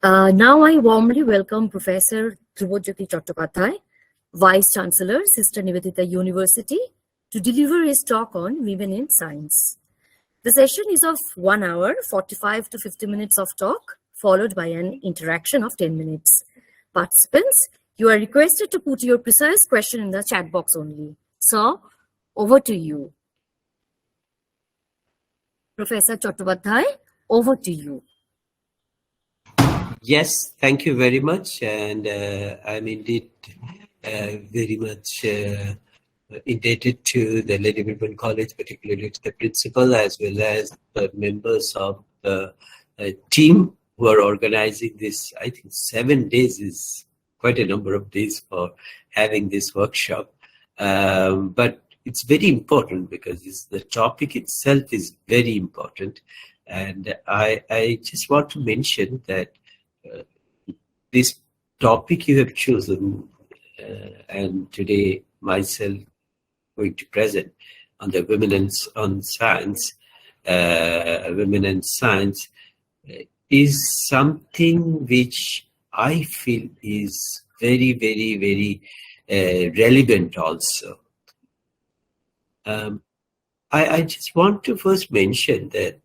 Now I warmly welcome Professor Dhrubajyoti Chattopadhya, Vice Chancellor, Sister Nivedita University, to deliver his talk on Women in Science. The session is of 1 hour, 45 to 50 minutes of talk, followed by an interaction of 10 minutes. Participants, you are requested to put your precise question in the chat box only. So, over to you. Professor Chattopadhya, over to you. Yes, thank you very much. And I'm indeed very much indebted to the Lady Brabourne College, particularly to the principal, as well as the members of the team who are organizing this. I think 7 days is quite a number of days for having this workshop. But it's very important because the topic itself is very important. And I just want to mention that this topic you have chosen, and today myself going to present on the women and science, is something which I feel is very, very, very relevant also. I just want to first mention that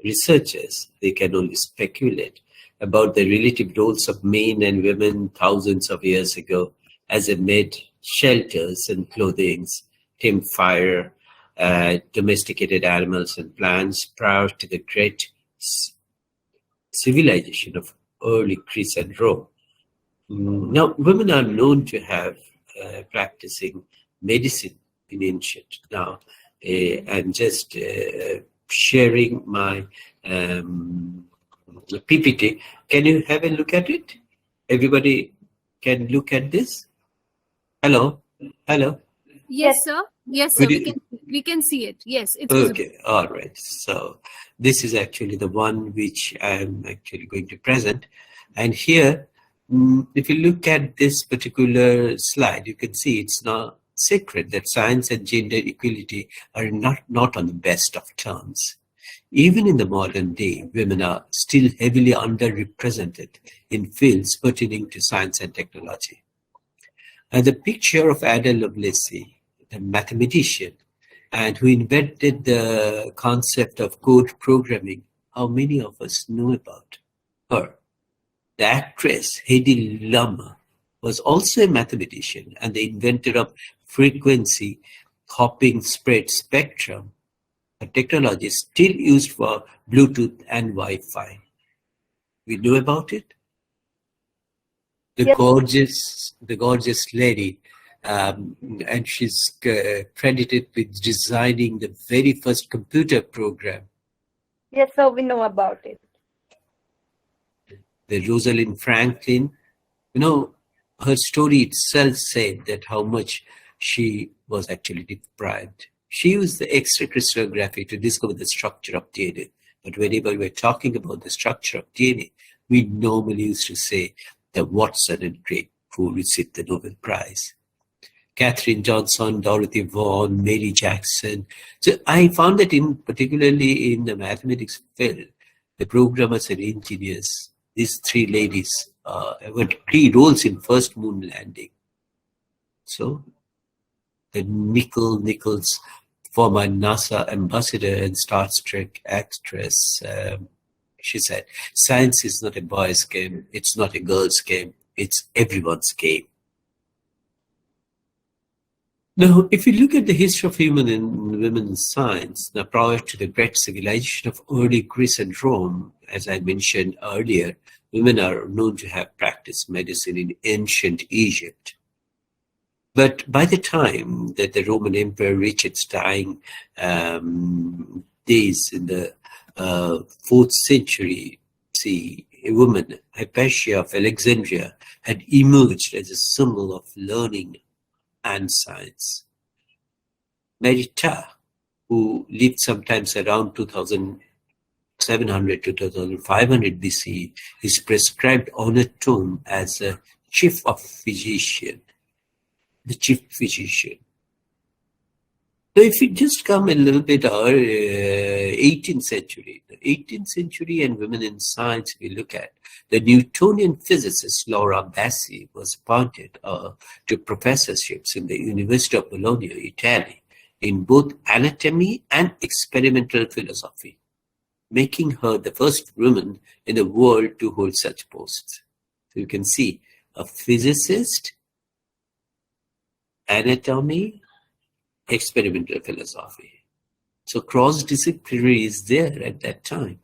researchers, they can only speculate about the relative roles of men and women thousands of years ago as they made shelters and clothing, tamed fire, domesticated animals and plants prior to the great civilization of early Greece and Rome. Now, women are known to have practicing medicine in ancient. Now, I'm just sharing my PPT. Can you have a look at it? Everybody can look at this. Hello. Yes, sir. Yes, sir. We can see it. Yes, it's okay. Visible. All right. So this is actually the one which I'm actually going to present. And here, if you look at this particular slide, you can see it's not secret that science and gender equality are not on the best of terms. Even in the modern day, women are still heavily underrepresented in fields pertaining to science and technology. And the picture of Ada Lovelace, the mathematician, and who invented the concept of code programming, how many of us know about her? The actress Hedy Lamarr was also a mathematician and the inventor of frequency hopping spread spectrum, a technology still used for Bluetooth and Wi-Fi. We know about it. The gorgeous lady, and she's credited with designing the very first computer program. Yes, sir, we know about it. The Rosalind Franklin, her story itself said that how much she was actually deprived. She used the X-ray crystallography to discover the structure of DNA. But whenever we're talking about the structure of DNA, we normally used to say the Watson and Crick, who received the Nobel Prize. Katherine Johnson, Dorothy Vaughan, Mary Jackson. So I found that particularly in the mathematics field, the programmers and engineers, these three ladies had key roles in first moon landing. So the Nichols, former NASA ambassador and Star Trek actress, she said, science is not a boys' game, it's not a girls' game, it's everyone's game. Now, if you look at the history of women in science, now prior to the great civilization of early Greece and Rome, as I mentioned earlier, women are known to have practiced medicine in ancient Egypt. But by the time that the Roman Empire reached its dying days in the 4th century, see, a woman, Hypatia of Alexandria, had emerged as a symbol of learning and science. Nivedita, who lived sometimes around 2700 to 2500 BC, is prescribed on a tomb as a chief physician. The chief physician. So if we just come a little bit our 18th century, the 18th century and women in science, we look at the Newtonian physicist Laura Bassi was appointed to professorships in the University of Bologna, Italy, in both anatomy and experimental philosophy, making her the first woman in the world to hold such posts. So you can see a physicist, anatomy, experimental philosophy. So cross-disciplinary is there at that time.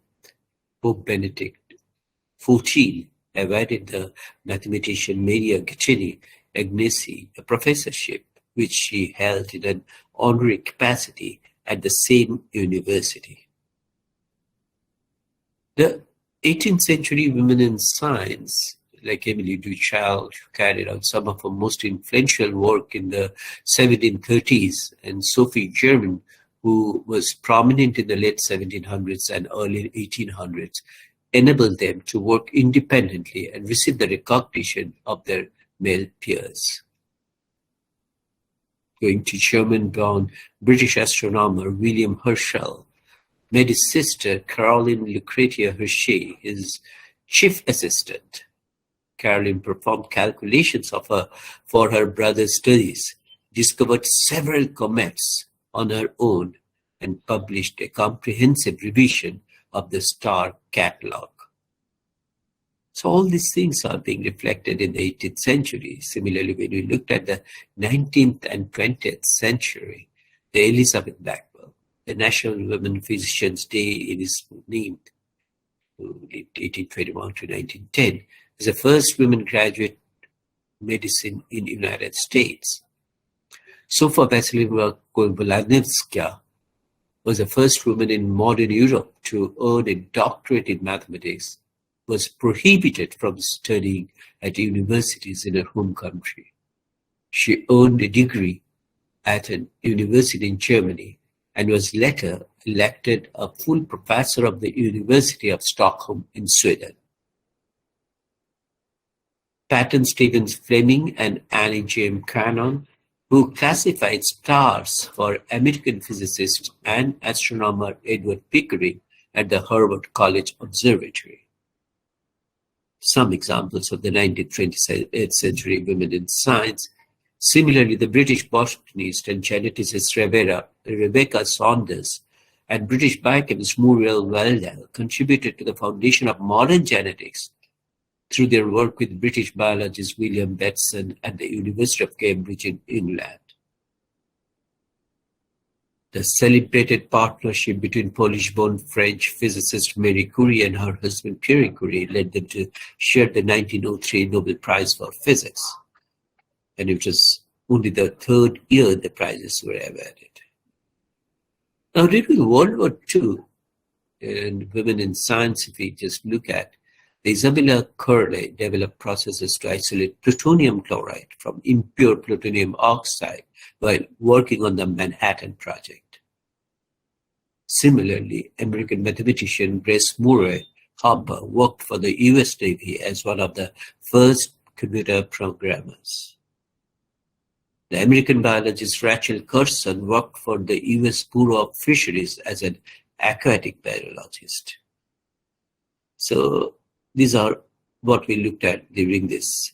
Pope Benedict XIV awarded the mathematician Maria Guccini Agnesi a professorship, which she held in an honorary capacity at the same university. The 18th century women in science, like Emily Duchal, carried out some of her most influential work in the 1730s, and Sophie Germain, who was prominent in the late 1700s and early 1800s, enabled them to work independently and receive the recognition of their male peers. Going to German-born British astronomer William Herschel, made his sister Caroline Lucretia Hershey his chief assistant. Caroline performed calculations for her brother's studies, discovered several comets on her own, and published a comprehensive revision of the star catalogue. So all these things are being reflected in the 18th century. Similarly, when we looked at the 19th and 20th century, the Elizabeth Blackwell, the National Women Physicians' Day in his name, 1821 to 1910, is the first women graduate medicine in the United States. Sofa Vasilieva Kovalanevskaya was the first woman in modern Europe to earn a doctorate in mathematics, was prohibited from studying at universities in her home country. She earned a degree at an university in Germany and was later elected a full professor of the University of Stockholm in Sweden. Patton Stevens Fleming and Annie James Cannon, who classified stars for American physicist and astronomer Edward Pickering at the Harvard College Observatory. Some examples of the 19th, 20th century women in science. Similarly, the British botanist and geneticist Rebecca Saunders and British biochemist Muriel Weldell contributed to the foundation of modern genetics through their work with British biologist William Betson at the University of Cambridge in England. The celebrated partnership between Polish-born French physicist Marie Curie and her husband Pierre Curie led them to share the 1903 Nobel Prize for Physics, and it was only the third year the prizes were awarded. Now, during World War II, and women in science, if we just look at, the Isabella Curley developed processes to isolate plutonium chloride from impure plutonium oxide while working on the Manhattan Project. Similarly, American mathematician Grace Murray Hopper worked for the US Navy as one of the first computer programmers. The American biologist Rachel Carson worked for the US Bureau of Fisheries as an aquatic biologist. So these are what we looked at during this.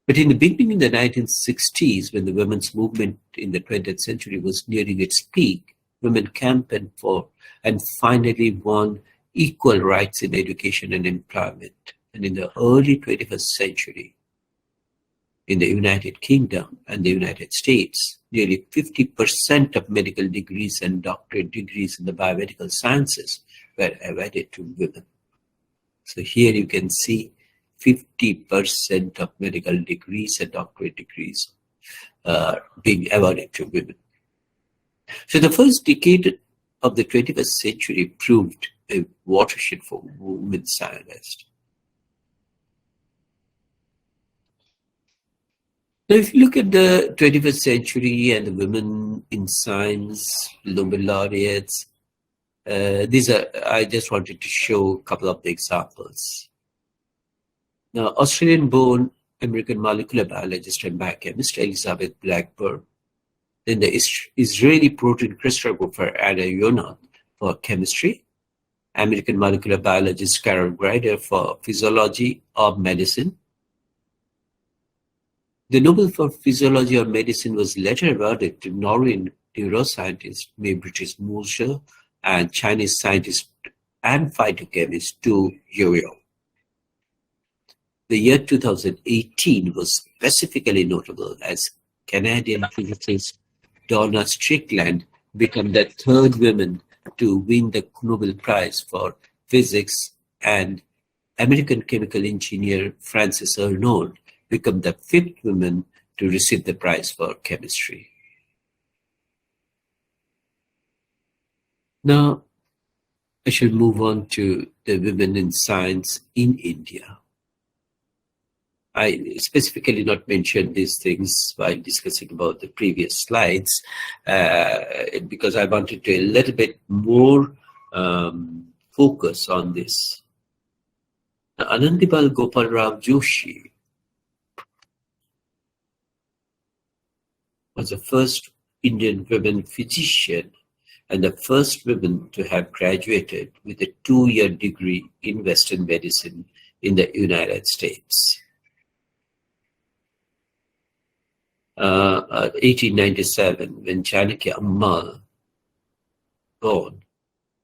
But in the beginning, in the 1960s, when the women's movement in the 20th century was nearing its peak, women campaigned for and finally won equal rights in education and employment. And in the early 21st century, in the United Kingdom and the United States, nearly 50% of medical degrees and doctorate degrees in the biomedical sciences were awarded to women. So here you can see 50% of medical degrees and doctorate degrees being awarded to women. So the first decade of the 21st century proved a watershed for women scientists. Now, if you look at the 21st century and the women in science, Nobel laureates, I just wanted to show a couple of the examples. Now, Australian-born American molecular biologist and biochemist Elizabeth Blackburn Then the Israeli protein crystallographer Ada Yonat for chemistry, American molecular biologist Carol Greider for physiology of medicine. The Nobel for Physiology of Medicine was later awarded to Norwegian neuroscientist May-Britt Moser and Chinese scientist and phytochemist Tu Youyou. The year 2018 was specifically notable as Canadian physicist Donna Strickland became the third woman to win the Nobel Prize for Physics, and American chemical engineer Frances Arnold became the fifth woman to receive the prize for chemistry. Now, I shall move on to the women in science in India. I specifically not mentioned these things while discussing about the previous slides because I wanted to a little bit more focus on this. Anandibal Gopal Rao Joshi was the first Indian women physician and the first woman to have graduated with a 2-year degree in Western medicine in the United States. 1897, when Janaki Ammal born,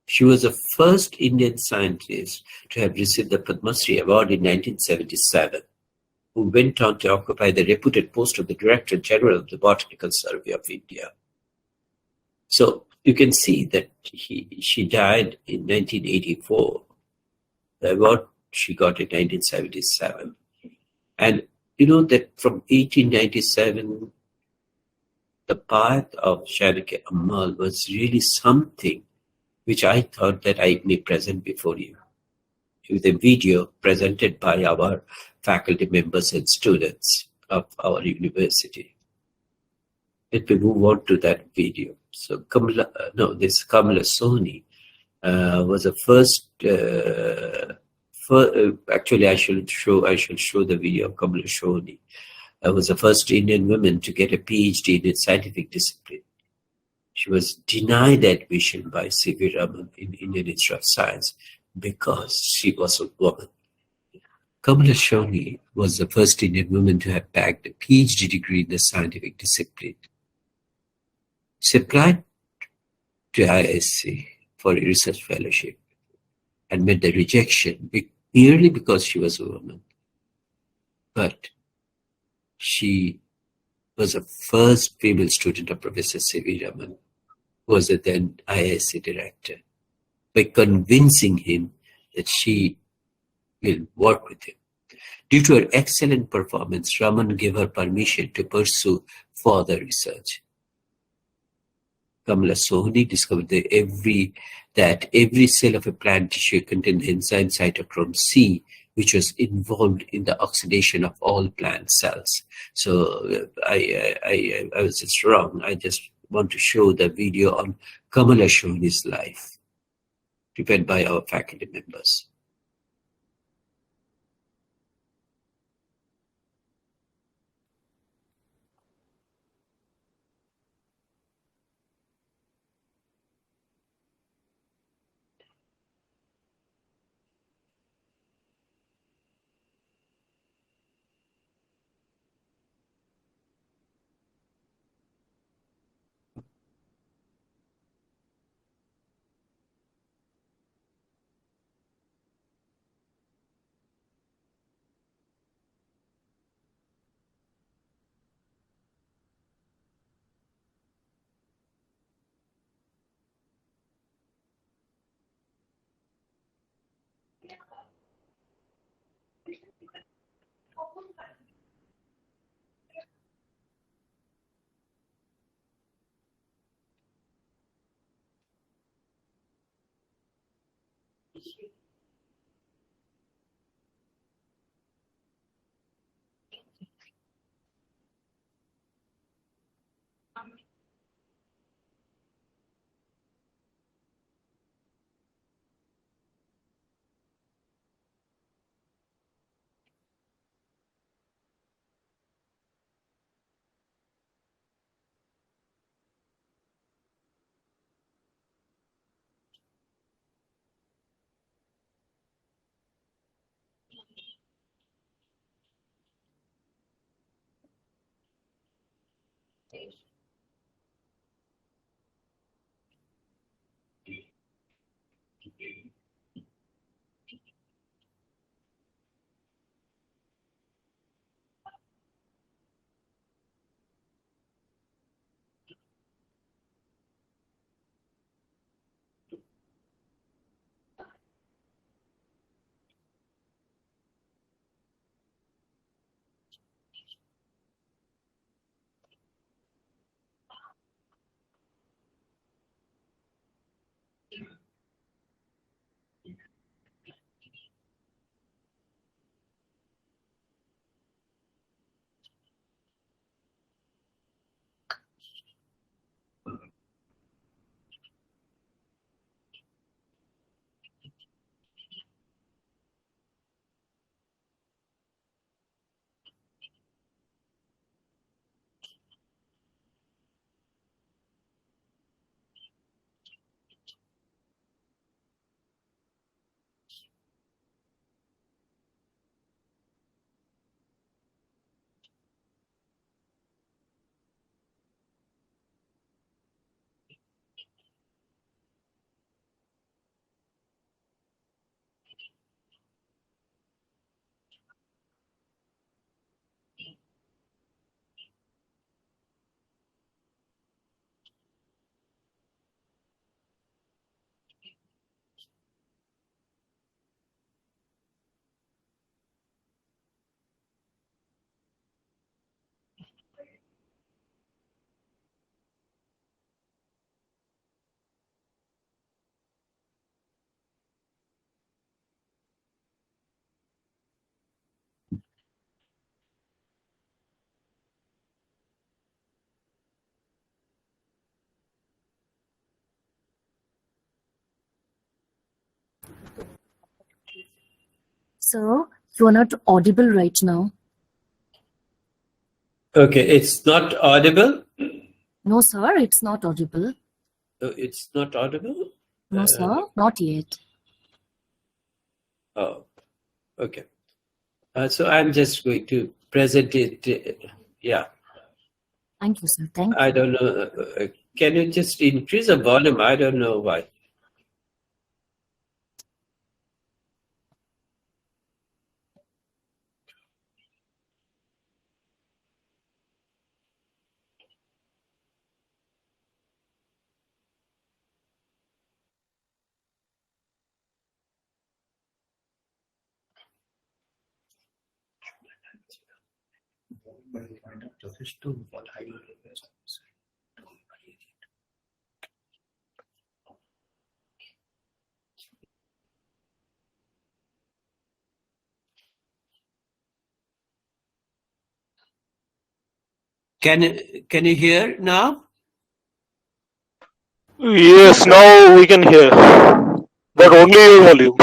she was the first Indian scientist to have received the Padma Shri Award in 1977, who went on to occupy the reputed post of the Director General of the Botanical Survey of India. So you can see that she died in 1984. The award she got in 1977. And you know that from 1897, the path of Janaki Ammal was really something which I thought that I may present before you with a video presented by our faculty members and students of our university. Let me move on to that video. So Kamala Soni was the first. Actually, I shall show the video of Kamala Soni. Was the first Indian woman to get a PhD in its scientific discipline. She was denied admission by C.V. Raman in Indian Institute of Science because she was a woman. Kamala Soni was the first Indian woman to have bagged a PhD degree in the scientific discipline. She applied to ISC for a research fellowship and met the rejection merely because she was a woman. But she was the first female student of Professor C.V. Raman, who was the then IISc director, by convincing him that she will work with him. Due to her excellent performance, Raman gave her permission to pursue further research. Kamala Soni discovered that every cell of a plant tissue contained the enzyme cytochrome C, which was involved in the oxidation of all plant cells. So I was just wrong. I just want to show the video on Kamala Soni's life, prepared by our faculty members. Sir, you are not audible right now. Okay, it's not audible. No, sir, it's not audible. It's not audible. No, sir, not yet. Oh, okay. So I'm just going to present it. Yeah, Thank you, sir. Thank you. I don't know. Can you just increase the volume? I don't know why. Can you hear now? Yes, now we can hear, but only your volume.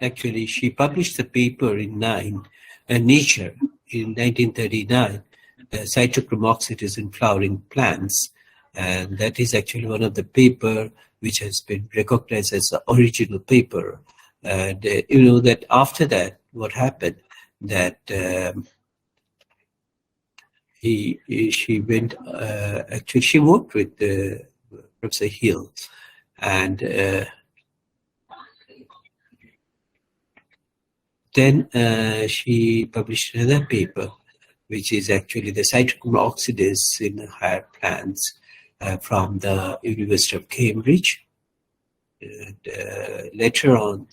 Actually, she published the paper in Nature in 1939, cytochrome oxidase in flowering plants. And that is actually one of the paper which has been recognized as the original paper. And you know that after that, what happened, that she went, actually she worked with Professor Hill, and then she published another paper, which is actually the cytochrome oxidase in higher plants from the University of Cambridge. And, later on,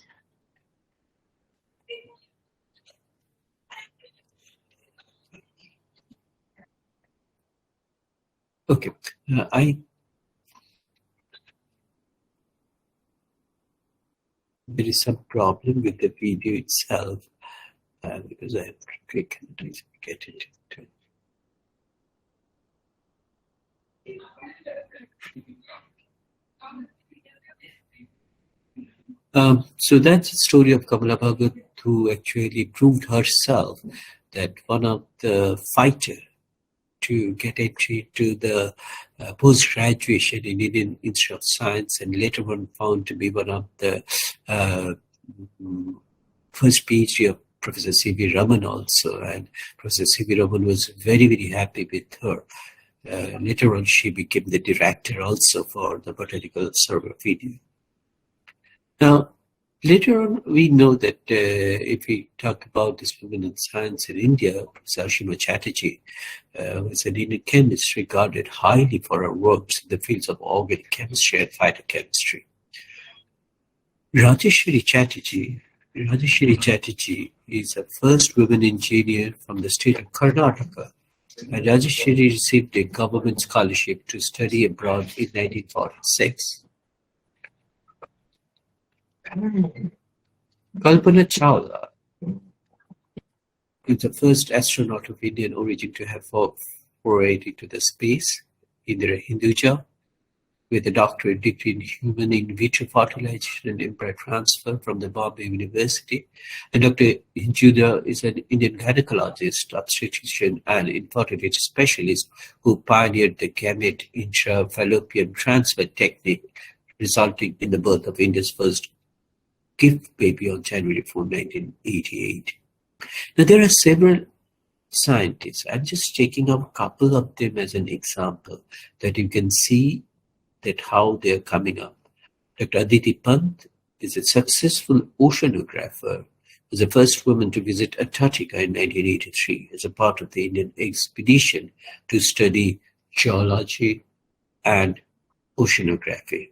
okay, there is some problem with the video itself because I have to click and get it. So that's the story of Kamala Bhagat, who actually proved herself that one of the fighter to get entry to the post-graduation in Indian Institute of Science, and later on found to be one of the first PhD of Professor C.V. Raman also. And Professor C.V. Raman was very, very happy with her. Later on, she became the director also for the Botanical Survey of India. Now, later on, we know that if we talk about this women in science in India, Professor Ashima Chatterjee was an Indian chemist regarded highly for her works in the fields of organic chemistry and phytochemistry. Rajeshwari Chatterjee is the first woman engineer from the state of Karnataka. And Rajeshwari received a government scholarship to study abroad in 1946. Kalpana Chawla is the first astronaut of Indian origin to have forayed into the space, Indira Hinduja, with a doctorate degree in human in vitro fertilization and embryo transfer from the Bombay University. And Dr. Hinduja is an Indian gynecologist, obstetrician, and infertility specialist who pioneered the gamete intra-fallopian transfer technique, resulting in the birth of India's first gift baby on January 4, 1988. Now, there are several scientists. I'm just taking up a couple of them as an example that you can see that how they're coming up. Dr. Aditi Pant is a successful oceanographer, was the first woman to visit Antarctica in 1983 as a part of the Indian expedition to study geology and oceanography.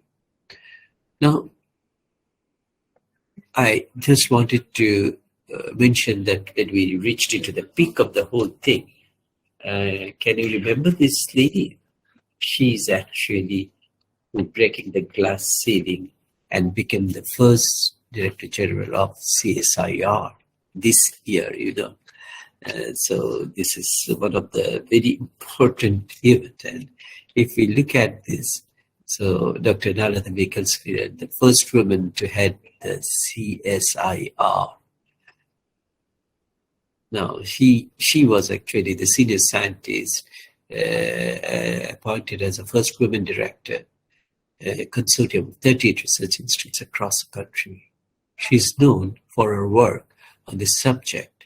Now, I just wanted to mention that when we reached into the peak of the whole thing, can you remember this lady? She's actually breaking the glass ceiling and became the first Director General of CSIR this year, so this is one of the very important events. And if we look at this, so Dr. Nalada Bekalsfira, the first woman to head the CSIR. Now, she was actually the senior scientist appointed as the first woman director, a consortium of 38 research institutes across the country. She is known for her work on the subject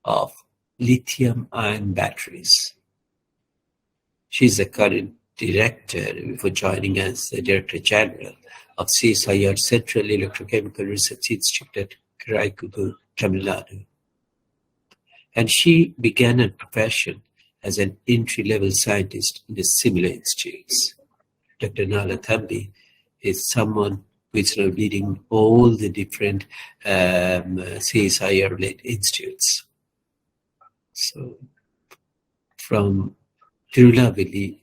of lithium-ion batteries. She is the current director before joining as the Director General of CSIR Central Electrochemical Research Institute at Karaikudi, Tamil Nadu. And she began her profession as an entry-level scientist in the similar institutes. Dr. Nala Thambi is someone who is now leading all the different CSIR-led institutes. So, from Tirunelveli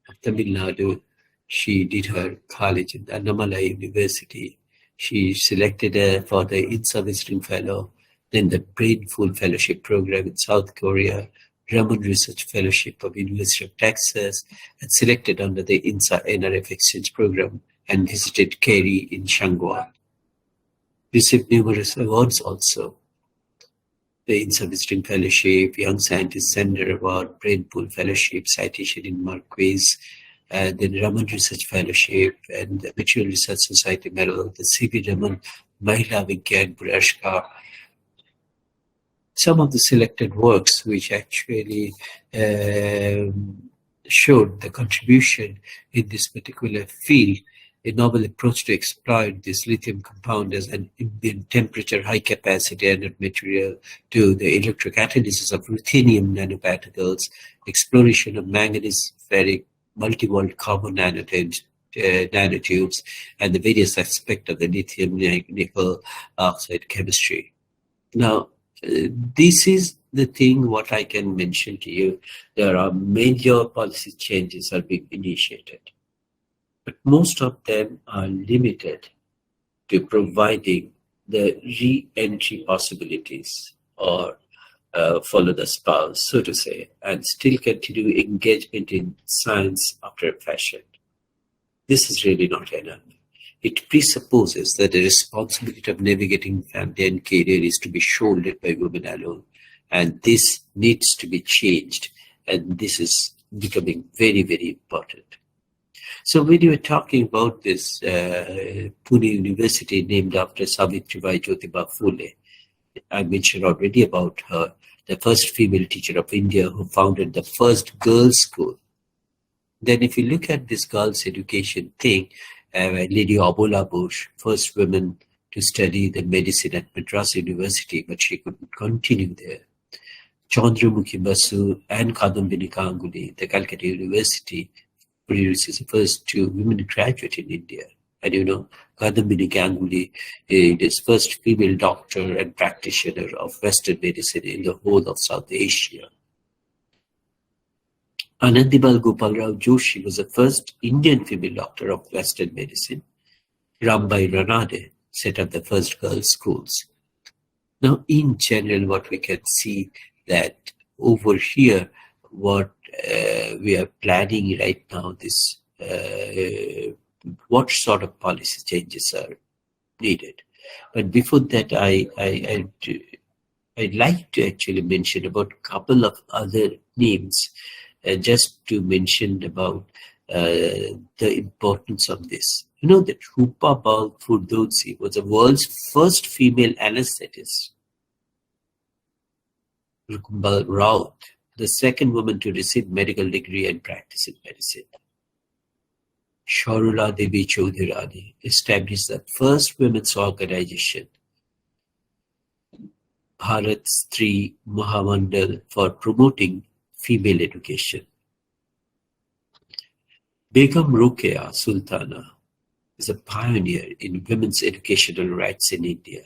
of Tamil Nadu, she did her college at Annamalai University. She selected for the INSA Visiting Fellow, then the Brainful Fellowship Program in South Korea, Raman Research Fellowship of University of Texas, and selected under the INSA NRF Exchange Program and visited Kerry in Shangwon. Received numerous awards also. The INSA Visiting Fellowship, Young Scientist Center Award, Brainpool Fellowship, Citation in Marquis, and then Raman Research Fellowship, and the Material Research Society Medal, the C.V. Raman Mahila Vigyan Purashkar. Some of the selected works which actually showed the contribution in this particular field, a novel approach to exploit this lithium compound as an ambient temperature, high capacity anode material to the electrocatalysis of ruthenium nanoparticles, exploration of manganese ferric multi-walled carbon nanotubes, and the various aspects of the lithium nickel oxide chemistry. Now, this is the thing what I can mention to you. There are major policy changes are being initiated, but most of them are limited to providing the re-entry possibilities or follow the spouse, so to say, and still continue engagement in science after a fashion. This is really not enough. It presupposes that the responsibility of navigating family and career is to be shouldered by women alone. And this needs to be changed. And this is becoming very, very important. So when you were talking about this Pune University named after Savitribai Jyotiba Phule, I mentioned already about her, the first female teacher of India who founded the first girls' school. Then if you look at this girls' education thing, Lady Abola Bush, first woman to study the medicine at Madras University, but she couldn't continue there. Chandramukhi Basu and Kadambini Ganguly, the Calcutta University, produces the first two women graduate in India. And you know, Kadambini Ganguly is first female doctor and practitioner of Western medicine in the whole of South Asia. Anandibal Gopalrao Joshi was the first Indian female doctor of Western medicine. Rambai Ranade set up the first girls' schools. Now, in general, what we can see that over here, what we are planning right now, this what sort of policy changes are needed. But before that, I'd like to actually mention about a couple of other names, just to mention about the importance of this. You know that Rupa Bal Furdowsi was the world's first female anesthetist. Rukumbal Raut, the second woman to receive medical degree and practice in medicine. Sharula Devi Chaudhurani established the first women's organization, Bharat Stree Mahamandal, for promoting female education. Begum Rokeya Sultana is a pioneer in women's educational rights in India.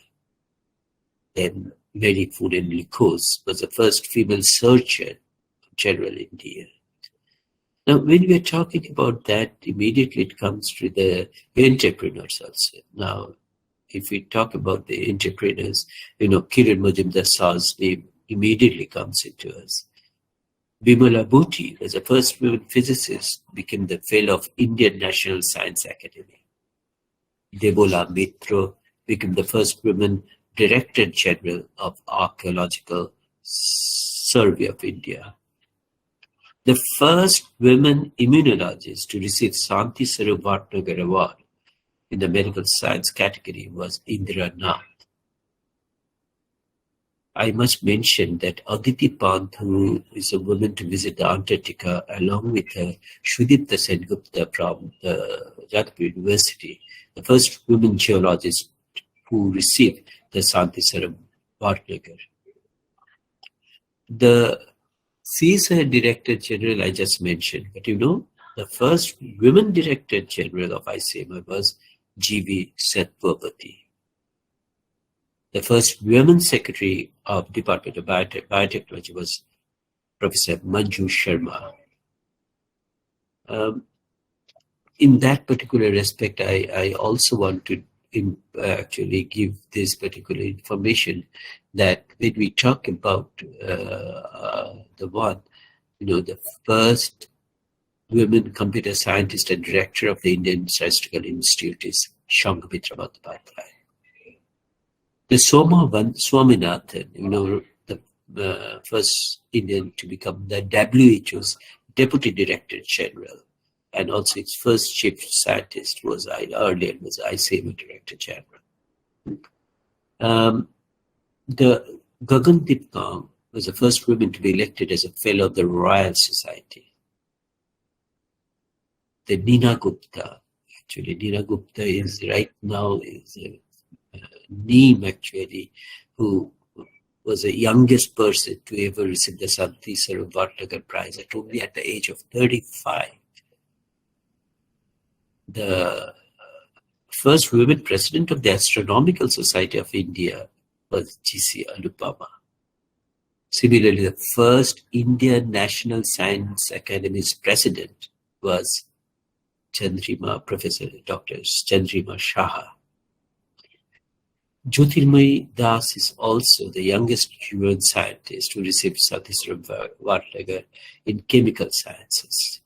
Then Mary Poonen Likos was the first female Surgeon General in India. Now, when we are talking about that, immediately it comes to the entrepreneurs also. Now, if we talk about the entrepreneurs, you know, Kiran Majumdar Shah's name immediately comes into us. Bimala Bhuti was the first woman physicist, became the fellow of Indian National Science Academy. Debola Mitro became the first woman Director General of Archaeological Survey of India. The first women immunologist to receive Shanti Sarup Bhatnagar Award in the medical science category was Indira Nath. I must mention that Aditi Pant, who is a woman to visit the Antarctica, along with Shudipta Sengupta from the Jadavpur University, the first women geologist who received the Shanti Sarup Bhatnagar. The CSIR Director General I just mentioned, but you know, the first women Director General of ICMR was G.V. Satpurvati. The first women Secretary of Department of Biotechnology was Professor Manju Sharma. In that particular respect, I also want to actually give this particular information that when we talk about the one, you know, the first women computer scientist and director of the Indian Statistical Institute is Shangamitra Bandyopadhyay. The Soma Swaminathan, you know, the first Indian to become the WHO's Deputy Director General, and also its first chief scientist was earlier was ICMR Director General. The Gagandeep Kaur was the first woman to be elected as a fellow of the Royal Society. The Nina Gupta, actually Nina Gupta is right now is a Neem actually, who was the youngest person to ever receive the Shanti Sarup Bhatnagar Prize at the age of 35. The first women president of the Astronomical Society of India was G.C. Alupama. Similarly, the first Indian National Science Academy's president was Chandrima, Professor Dr. Chandrima Shaha. Jyotirmoy Das is also the youngest women scientist who received Satish Award in chemical sciences.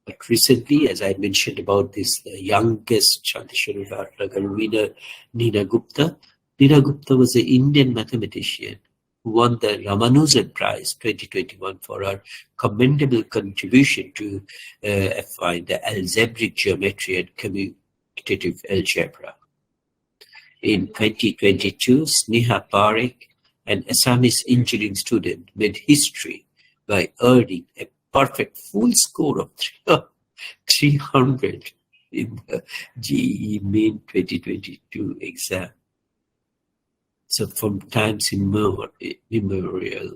But recently, as I mentioned about this, the youngest Satish Award winner, Neena Gupta. Neena Gupta was an Indian mathematician who won the Ramanujan Prize 2021 for her commendable contribution to find the algebraic geometry and commutative algebra. In 2022, Sneha Parekh, an Assamese engineering student, made history by earning a perfect full score of 300 in the GE Main 2022 exam. So from times immemorial,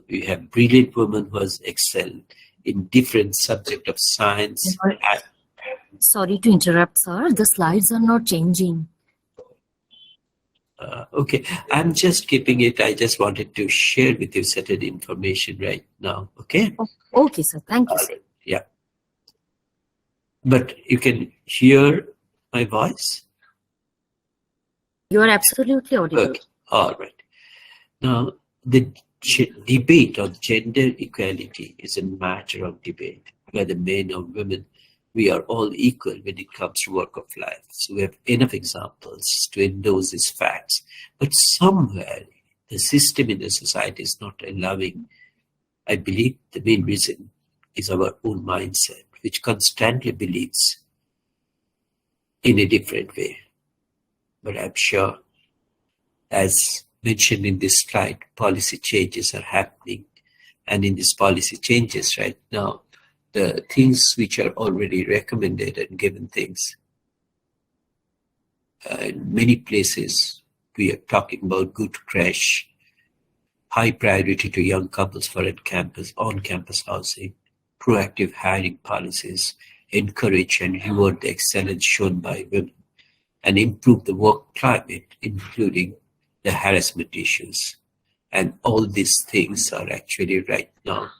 we have brilliant women who has excelled in different subjects of science. Sorry to interrupt, sir. The slides are not changing. Okay, I'm just keeping it. I just wanted to share with you certain information right now. Okay. Okay, sir. Thank you, sir. Yeah. But you can hear my voice. You are absolutely audible. Okay. All right. Now, the debate on gender equality is a matter of debate, whether men or women, we are all equal when it comes to work of life. So we have enough examples to endorse these facts. But somewhere, the system in the society is not allowing. I believe the main reason is our own mindset, which constantly believes in a different way. But I'm sure, as mentioned in this slide, policy changes are happening. And in these policy changes right now, the things which are already recommended and given things, in many places, we are talking about good crash, high priority to young couples for on-campus housing, proactive hiring policies, encourage and reward the excellence shown by women, and improve the work climate, including the harassment issues. And all these things are actually right now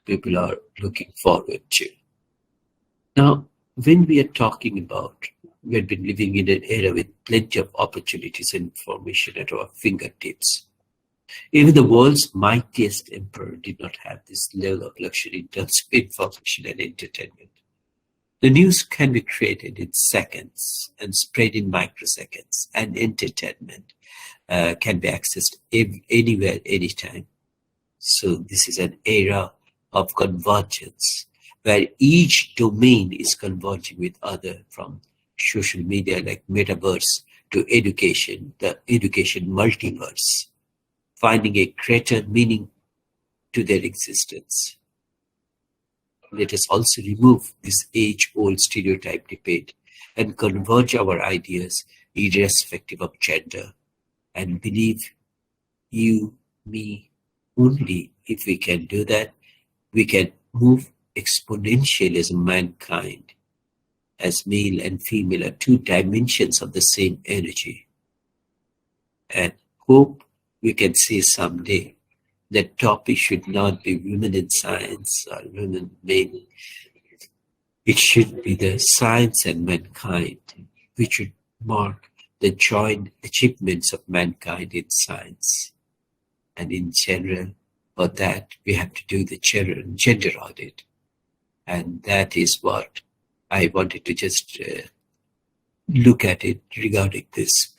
people are looking forward to. Now, when we are talking about, we've been living in an era with plenty of opportunities and information at our fingertips. Even the world's mightiest emperor did not have this level of luxury in terms of information and entertainment. The news can be created in seconds and spread in microseconds, and entertainment can be accessed anywhere, anytime. So this is an era of convergence, where each domain is converging with other, from social media like metaverse to education, the education multiverse, finding a greater meaning to their existence. Let us also remove this age-old stereotype debate and converge our ideas irrespective of gender, and believe you, me, only if we can do that, we can move exponentially as mankind, as male and female are two dimensions of the same energy. And hope we can say someday that topic should not be women in science or women men. It should be the science and mankind, which should mark the joint achievements of mankind in science. And in general, for that, we have to do the gender audit. And that is what I wanted to just look at it regarding this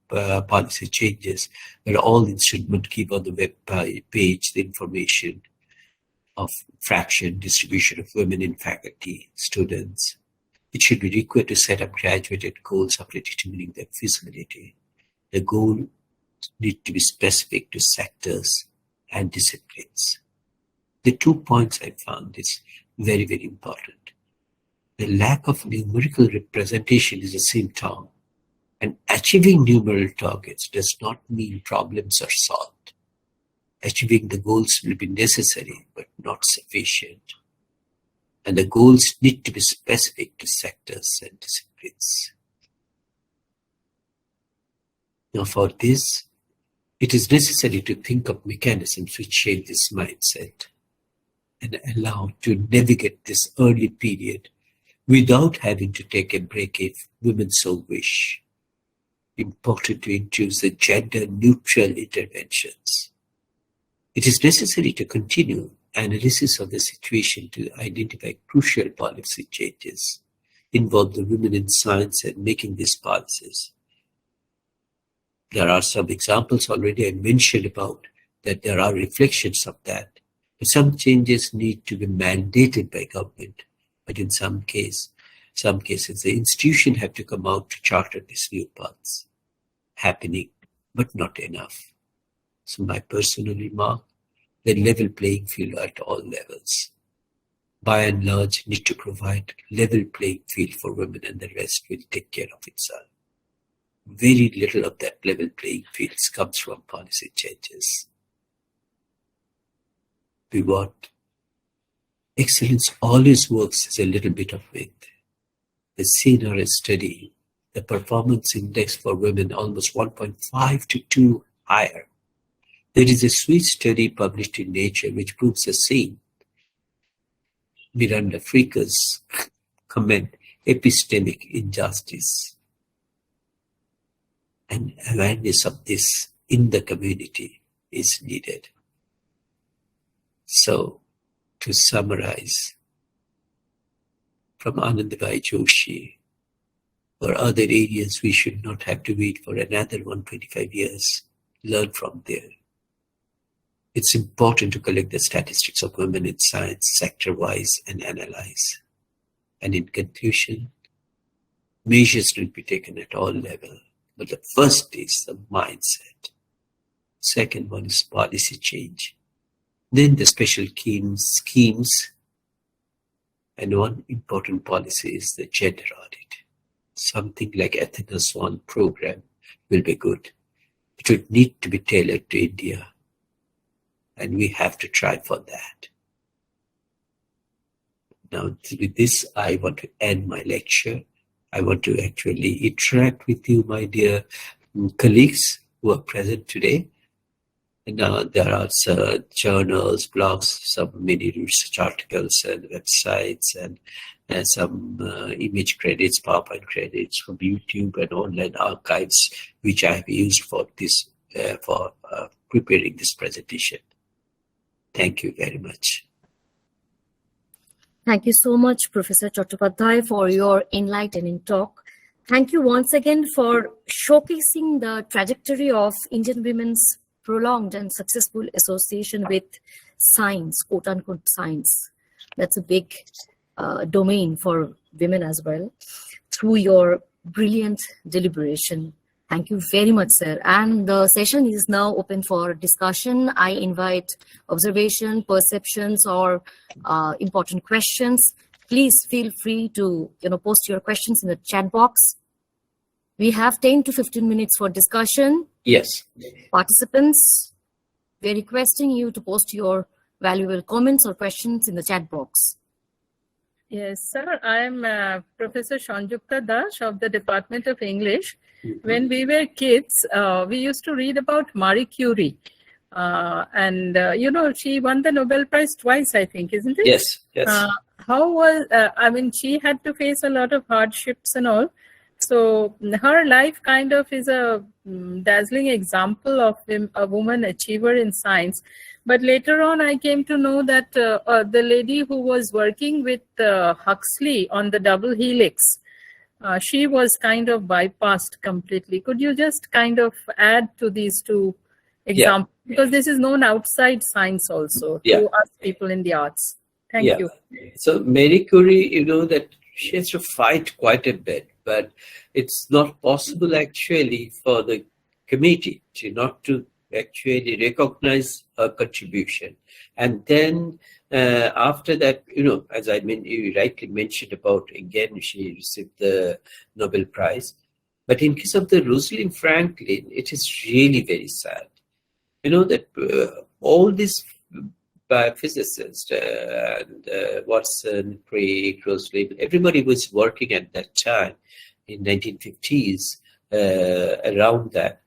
policy changes, where all institutions keep on the web page the information of fraction distribution of women in faculty, students. It should be required to set up graduated goals after determining their feasibility. The goal need to be specific to sectors and disciplines. The 2 points I found is very, very important. The lack of numerical representation is the symptom, and achieving numerical targets does not mean problems are solved. Achieving the goals will be necessary, but not sufficient. And the goals need to be specific to sectors and disciplines. Now for this, it is necessary to think of mechanisms which change this mindset and allow to navigate this early period without having to take a break if women so wish. important to introduce the gender-neutral interventions. It is necessary to continue analysis of the situation to identify crucial policy changes, involve the women in science and making these policies. There are some examples already I mentioned about that there are reflections of that. But some changes need to be mandated by government, but in some cases, the institution have to come out to charter these new paths. Happening, but not enough. So my personal remark, the level playing field at all levels. By and large, need to provide level playing field for women, and the rest will take care of itself. Very little of that level playing field comes from policy changes. We want excellence always works as a little bit of wind. The senior study, the performance index for women almost 1.5 to 2 higher. There is a Swiss study published in Nature which proves the same. Miranda Freaker's comment, epistemic injustice. And awareness of this in the community is needed. So, to summarize, from Anandabai Joshi, or other areas we should not have to wait for another 125 years, learn from there. It's important to collect the statistics of women in science sector-wise and analyze. And in conclusion, measures will be taken at all levels. But the first is the mindset. Second one is policy change. Then the special schemes. And one important policy is the gender audit. Something like Athena Swan program will be good. It would need to be tailored to India. And we have to try for that. Now, with this, I want to end my lecture. I want to actually interact with you, my dear colleagues who are present today. And now there are journals, blogs, some many research articles and websites and some image credits, PowerPoint credits from YouTube and online archives, which I have used for this, for preparing this presentation. Thank you very much. Thank you so much, Professor Chattopadhya, for your enlightening talk. Thank you once again for showcasing the trajectory of Indian women's prolonged and successful association with science, quote-unquote science. That's a big domain for women as well, through your brilliant deliberation. Thank you very much, sir. And the session is now open for discussion. I invite observation, perceptions, or important questions. Please feel free to post your questions in the chat box. We have 10 to 15 minutes for discussion. Yes. Participants, we're requesting you to post your valuable comments or questions in the chat box. Yes, sir. I am Professor Sanjukta Das of the Department of English. When we were kids, we used to read about Marie Curie. She won the Nobel Prize twice, I think, isn't it? Yes, yes. She had to face a lot of hardships and all. So her life kind of is a dazzling example of a woman achiever in science. But later on, I came to know that the lady who was working with Huxley on the double helix, she was kind of bypassed completely. Could you just kind of add to these two examples? Yeah. Because this is known outside science also to us people in the arts. Thank you. So Marie Curie, that she has to fight quite a bit, but it's not possible actually for the committee to actually recognize her contribution. And then after that, as you rightly mentioned about, again, she received the Nobel Prize. But in case of the Rosalind Franklin, it is really very sad. That all these physicists and Watson, Crick, Rosalind, everybody was working at that time in 1950s around that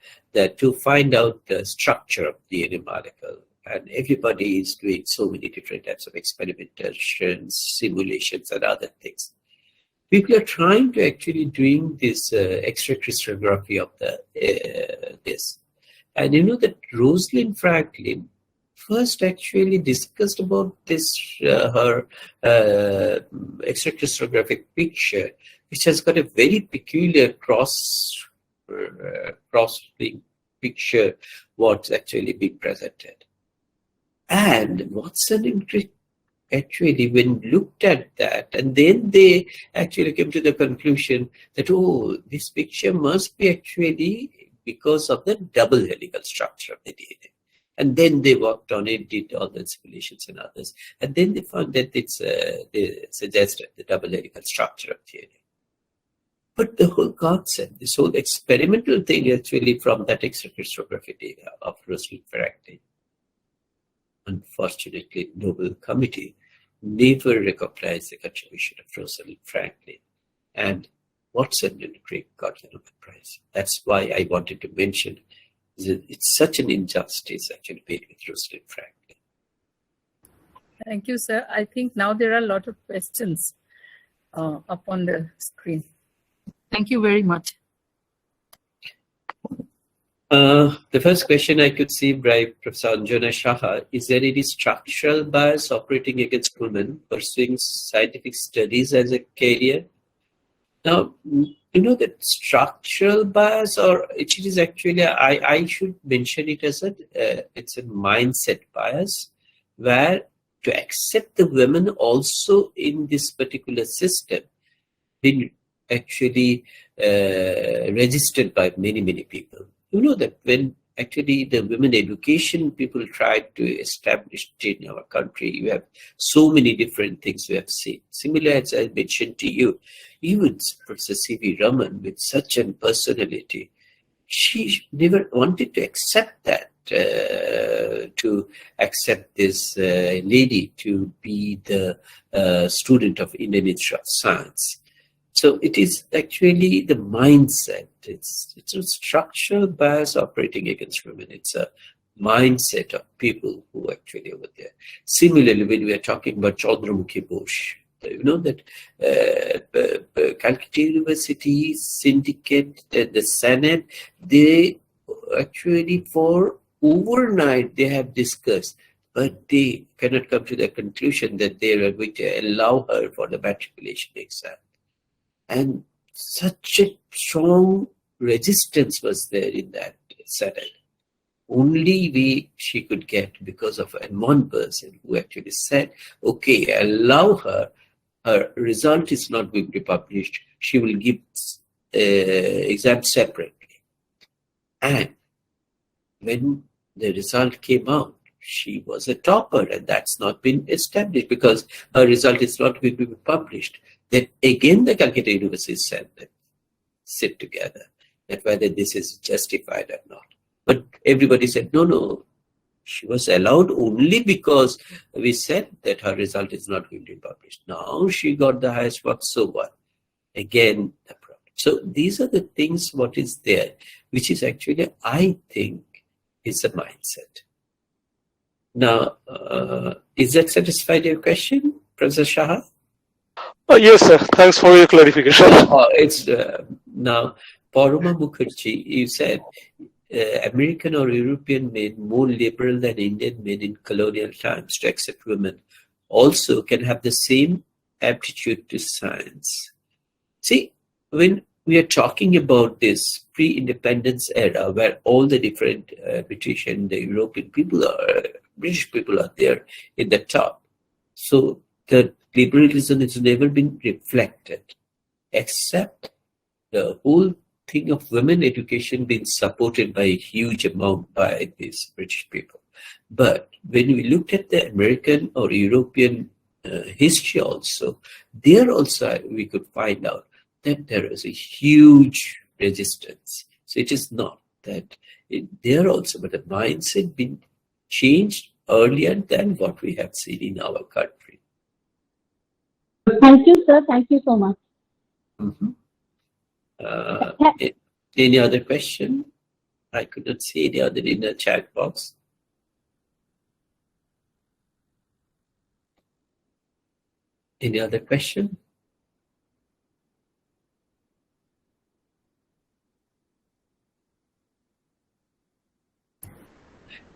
to find out the structure of the DNA molecule. And everybody is doing so many different types of experimentations, simulations, and other things. people are trying to actually doing this X-ray crystallography of the this. And you know that Rosalind Franklin first actually discussed about this her X-ray crystallographic picture, which has got a very peculiar cross-link picture what's actually being presented. And Watson and Crick actually, when looked at that, and then they actually came to the conclusion that, oh, this picture must be actually because of the double helical structure of the DNA. And then they worked on it, did all the simulations and others. And then they found that they suggested the double helical structure of DNA. But the whole concept, this whole experimental thing actually from that X-ray crystallography data of Rosalind Franklin, unfortunately, Nobel Committee never recognized the contribution of Rosalind Franklin. And Watson and Crick got the Nobel Prize. That's why I wanted to mention that it's such an injustice actually made with Rosalind Franklin. Thank you, sir. I think now there are a lot of questions up on the screen. Thank you very much. The first question I could see by Professor Anjana Shaha, is there any structural bias operating against women pursuing scientific studies as a career? Now, you know that structural bias, or it is actually, I should mention it as it's a mindset bias, where to accept the women also in this particular system been actually registered by many people. You know that when actually the women education people tried to establish in our country, you have so many different things we have seen. Similar, as I mentioned to you, even Professor C.V. Raman, with such a personality, she never wanted to accept that, to accept this lady to be the student of Indian Institute of Science. So it is actually the mindset. It's a structural bias operating against women. It's a mindset of people who actually over there. Similarly, when we are talking about Chandramukhi Bose, you know that Calcutta University syndicate, the Senate, they actually for overnight they have discussed, but they cannot come to the conclusion that they are going to allow her for the matriculation exam. And such a strong resistance was there in that Senate. Only way she could get because of one person who actually said, okay, allow her, her result is not going to be published, she will give exam separately. And when the result came out, she was a topper, and that's not been established because her result is not going to be published. Then again the Calcutta University said that sit together, that whether this is justified or not. But everybody said, no, she was allowed only because we said that her result is not going to be published. Now she got the highest mark, so what? Again, the problem. So these are the things what is there, which is actually, I think, is a mindset. Now, is that satisfied your question, Professor Shaha? Yes, sir. Thanks for your clarification. It's now, Paroma Mukherjee, you said American or European men more liberal than Indian men in colonial times to accept women also can have the same aptitude to science. See, when we are talking about this pre-independence era where all the different British and the European people are, British people are there in the top. So the liberalism has never been reflected, except the whole thing of women education being supported by a huge amount by these British people. But when we looked at the American or European history also, there also we could find out that there is a huge resistance. So it is not that there also, but the mindset been changed earlier than what we have seen in our country. Thank you, sir. Thank you so much. Any other question? I could not see any other in the chat box. Any other question?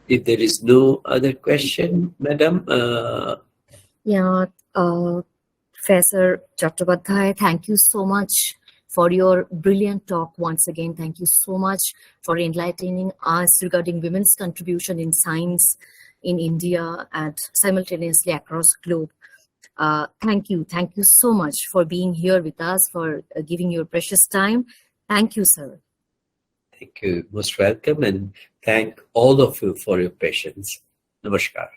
If there is no other question, Madam, Yeah, Professor Chattopadhya, thank you so much for your brilliant talk once again. Thank you so much for enlightening us regarding women's contribution in science in India and simultaneously across globe. Thank you so much for being here with us, for giving your precious time. Thank you, sir. thank you. Most welcome, and thank all of you for your patience. Namaskar.